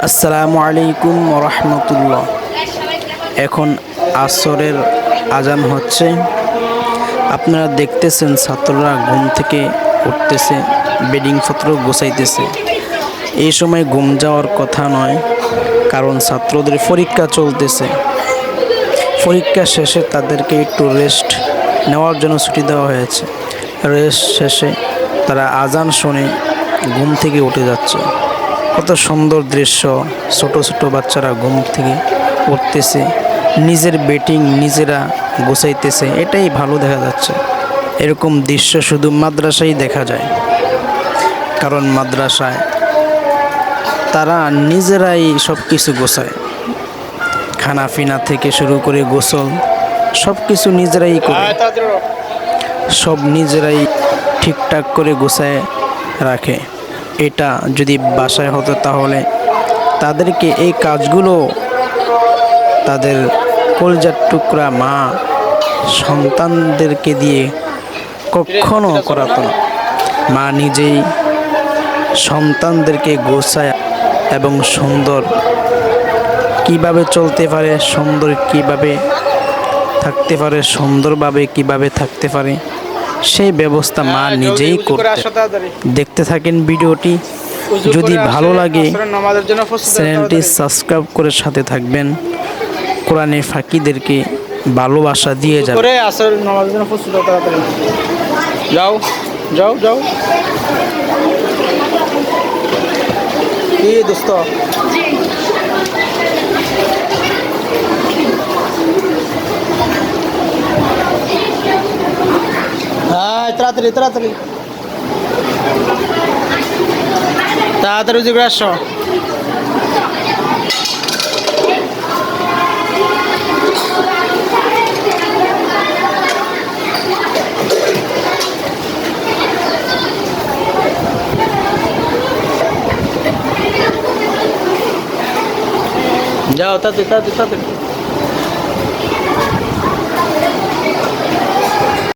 আসসালামু আলাইকুম রহমতুল্লাহ। এখন আসরের আজান হচ্ছে। আপনারা দেখতেছেন ছাত্ররা ঘুম থেকে উঠতেছে, বেডিংপত্র গোছাইতেছে। এই সময় ঘুম যাওয়ার কথা নয়, কারণ ছাত্রদের পরীক্ষা চলতেছে। পরীক্ষা শেষে তাদেরকে একটু রেস্ট নেওয়ার জন্য ছুটি দেওয়া হয়েছে। রেস্ট শেষে তারা আজান শুনে ঘুম থেকে উঠে যাচ্ছে। কত সুন্দর দৃশ্য! ছোট ছোট বাচ্চারা ঘুম থেকে উঠতেছে, নিজের বেটিং নিজেরা গোছাইতেছে। এটাই ভালো দেখা যাচ্ছে। এরকম দৃশ্য শুধু মাদ্রাসায় দেখা যায়, কারণ মাদ্রাসায় তারা নিজেরাই সব কিছু গোছায়। খানাফিনা থেকে শুরু করে গোসল সব কিছু নিজেরাই করে, সব নিজেরাই ঠিকঠাক করে গোছায় রাখে। এটা যদি বাসায় হতো তাহলে তাদেরকে এই কাজগুলো তাদের কলজার টুকরা মা সন্তানদেরকে দিয়ে কখনো করাতো না। মা নিজেই সন্তানদেরকে গোছায় এবং সুন্দর কিভাবে চলতে পারে, সুন্দর কিভাবে থাকতে পারে, সুন্দরভাবে কিভাবে থাকতে পারে সেই ব্যবস্থা মা নিজেই করতে। দেখতে থাকেন ভিডিওটি। যদি ভালো লাগে চ্যানেলটি সাবস্ক্রাইব করে সাথে থাকবেন। কোরআনের ফাঁকিদেরকে ভালোবাসা দিয়ে যাবে। যাও যাও যাও কি দোস্ত, হ্যাঁ তাড়াতাড়ি তাড়াতাড়ি তাড়াতাড়ি যে করে আসো। যাও তাড়াতাড়ি তাড়াতাড়ি তাড়াতাড়ি।